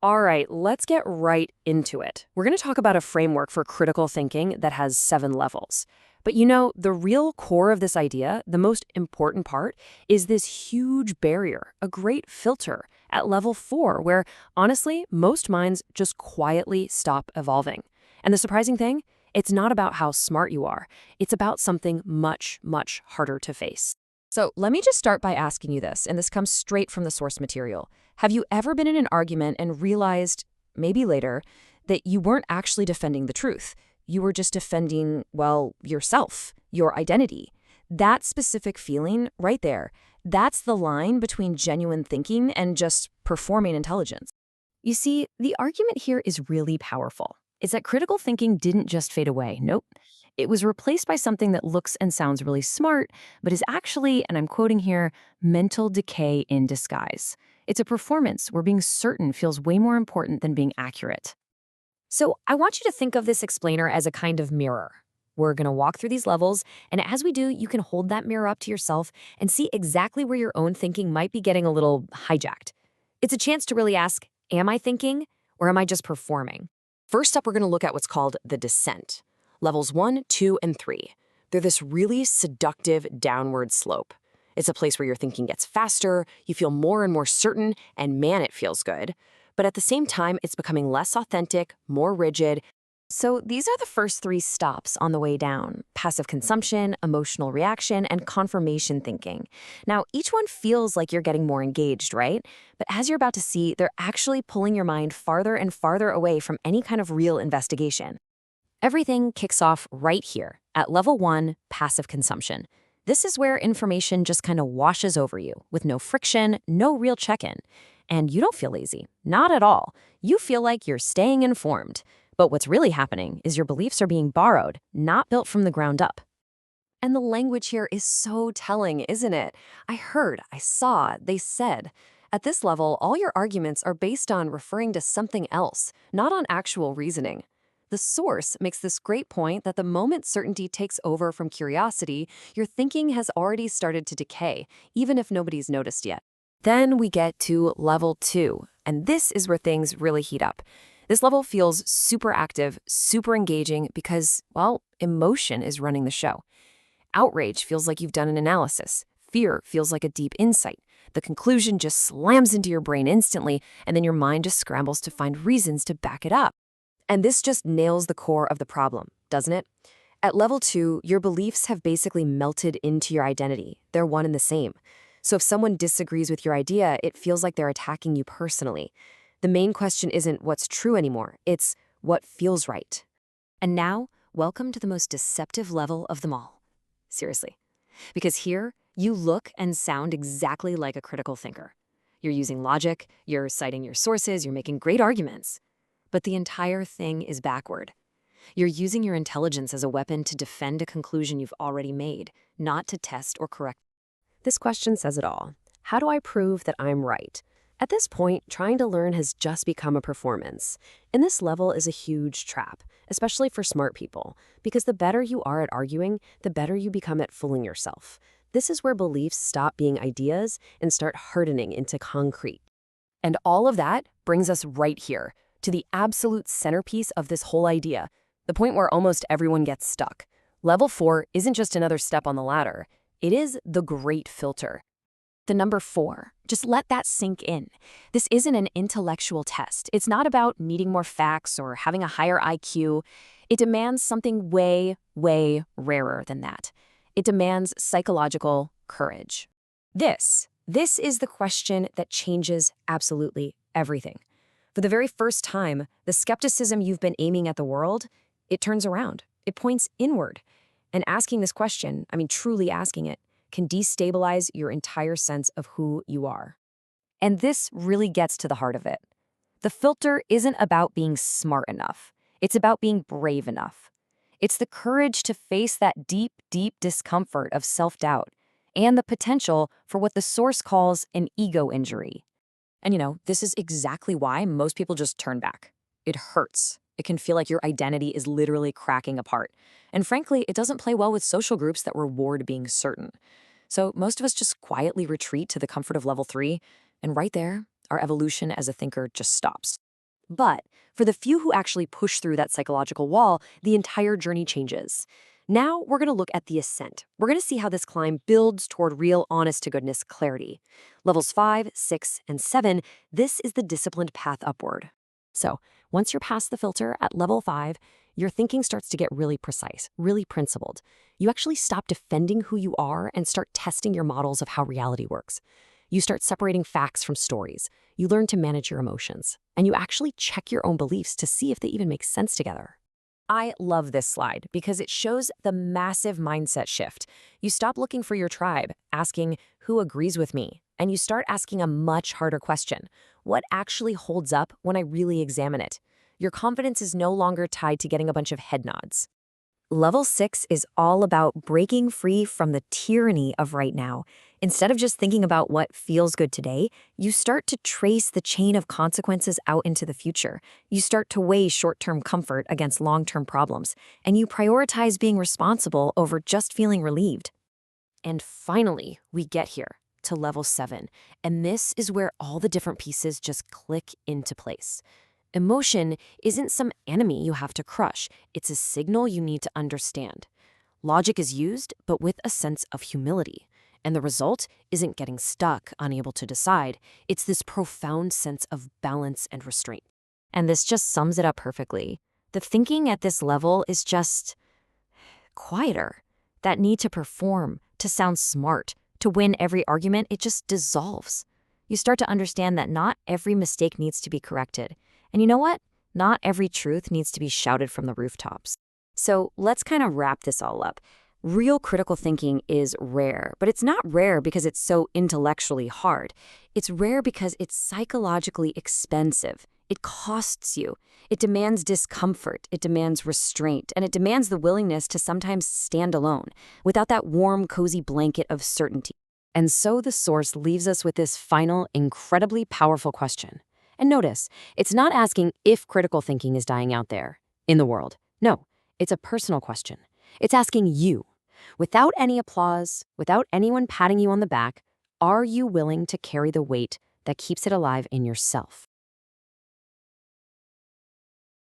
All right, let's get right into it. We're going to talk about a framework for critical thinking that has 7 levels. But the real core of this idea, the most important part, is this huge barrier, a great filter at level 4, where honestly, most minds just quietly stop evolving. And the surprising thing, it's not about how smart you are. It's about something much, much harder to face. So let me just start by asking you this, and this comes straight from the source material. Have you ever been in an argument and realized, maybe later, that you weren't actually defending the truth? You were just defending, well, yourself, your identity. That specific feeling right there, that's the line between genuine thinking and just performing intelligence. You see, the argument here is really powerful. It's that critical thinking didn't just fade away. Nope. It was replaced by something that looks and sounds really smart, but is actually, and I'm quoting here, mental decay in disguise. It's a performance where being certain feels way more important than being accurate. So I want you to think of this explainer as a kind of mirror. We're going to walk through these levels, and as we do, you can hold that mirror up to yourself and see exactly where your own thinking might be getting a little hijacked. It's a chance to really ask, am I thinking or am I just performing? First up, we're going to look at what's called the descent. Levels 1, 2, and 3. They're this really seductive downward slope. It's a place where your thinking gets faster, you feel more and more certain, and man, it feels good. But at the same time, it's becoming less authentic, more rigid. So these are the first 3 stops on the way down: passive consumption, emotional reaction, and confirmation thinking. Now, each one feels like you're getting more engaged, right? But as you're about to see, they're actually pulling your mind farther and farther away from any kind of real investigation. Everything kicks off right here at level 1, passive consumption. This is where information just kind of washes over you with no friction, no real check-in. And you don't feel lazy, not at all. You feel like you're staying informed. But what's really happening is your beliefs are being borrowed, not built from the ground up. And the language here is so telling, isn't it? I heard, I saw, they said. At this level, all your arguments are based on referring to something else, not on actual reasoning. The source makes this great point that the moment certainty takes over from curiosity, your thinking has already started to decay, even if nobody's noticed yet. Then we get to level 2, and this is where things really heat up. This level feels super active, super engaging because, well, emotion is running the show. Outrage feels like you've done an analysis. Fear feels like a deep insight. The conclusion just slams into your brain instantly, and then your mind just scrambles to find reasons to back it up. And this just nails the core of the problem, doesn't it? At level 2, your beliefs have basically melted into your identity. They're one and the same. So if someone disagrees with your idea, it feels like they're attacking you personally. The main question isn't what's true anymore, it's what feels right. And now, welcome to the most deceptive level of them all. Seriously. Because here, you look and sound exactly like a critical thinker. You're using logic, you're citing your sources, you're making great arguments. But the entire thing is backward. You're using your intelligence as a weapon to defend a conclusion you've already made, not to test or correct. This question says it all. How do I prove that I'm right? At this point, trying to learn has just become a performance. And this level is a huge trap, especially for smart people, because the better you are at arguing, the better you become at fooling yourself. This is where beliefs stop being ideas and start hardening into concrete. And all of that brings us right here, to the absolute centerpiece of this whole idea, the point where almost everyone gets stuck. Level 4 isn't just another step on the ladder. It is the great filter. The number 4, just let that sink in. This isn't an intellectual test. It's not about needing more facts or having a higher IQ. It demands something way, way rarer than that. It demands psychological courage. This is the question that changes absolutely everything. For the very first time, the skepticism you've been aiming at the world, it turns around. It points inward. And asking this question, truly asking it, can destabilize your entire sense of who you are. And this really gets to the heart of it. The filter isn't about being smart enough. It's about being brave enough. It's the courage to face that deep, deep discomfort of self-doubt and the potential for what the source calls an ego injury. And this is exactly why most people just turn back. It hurts. It can feel like your identity is literally cracking apart. And frankly, it doesn't play well with social groups that reward being certain. So most of us just quietly retreat to the comfort of level 3, and right there, our evolution as a thinker just stops. But for the few who actually push through that psychological wall, the entire journey changes. Now we're going to look at the ascent. We're going to see how this climb builds toward real, honest-to-goodness clarity. Levels 5, 6, and 7, this is the disciplined path upward. So once you're past the filter at level 5, your thinking starts to get really precise, really principled. You actually stop defending who you are and start testing your models of how reality works. You start separating facts from stories. You learn to manage your emotions. And you actually check your own beliefs to see if they even make sense together. I love this slide because it shows the massive mindset shift. You stop looking for your tribe, asking, who agrees with me? And you start asking a much harder question. What actually holds up when I really examine it? Your confidence is no longer tied to getting a bunch of head nods. Level 6 is all about breaking free from the tyranny of right now. Instead of just thinking about what feels good today, you start to trace the chain of consequences out into the future. You start to weigh short-term comfort against long-term problems, and you prioritize being responsible over just feeling relieved. And finally, we get here to level 7, and this is where all the different pieces just click into place. Emotion isn't some enemy you have to crush. It's a signal you need to understand. Logic is used, but with a sense of humility. And the result isn't getting stuck, unable to decide. It's this profound sense of balance and restraint. And this just sums it up perfectly. The thinking at this level is just quieter. That need to perform, to sound smart, to win every argument, it just dissolves. You start to understand that not every mistake needs to be corrected. And you know what? Not every truth needs to be shouted from the rooftops. So let's kind of wrap this all up. Real critical thinking is rare, but it's not rare because it's so intellectually hard. It's rare because it's psychologically expensive. It costs you. It demands discomfort. It demands restraint. And it demands the willingness to sometimes stand alone without that warm, cozy blanket of certainty. And so the source leaves us with this final, incredibly powerful question. And notice, it's not asking if critical thinking is dying out there in the world. No, it's a personal question. It's asking you, without any applause, without anyone patting you on the back, are you willing to carry the weight that keeps it alive in yourself?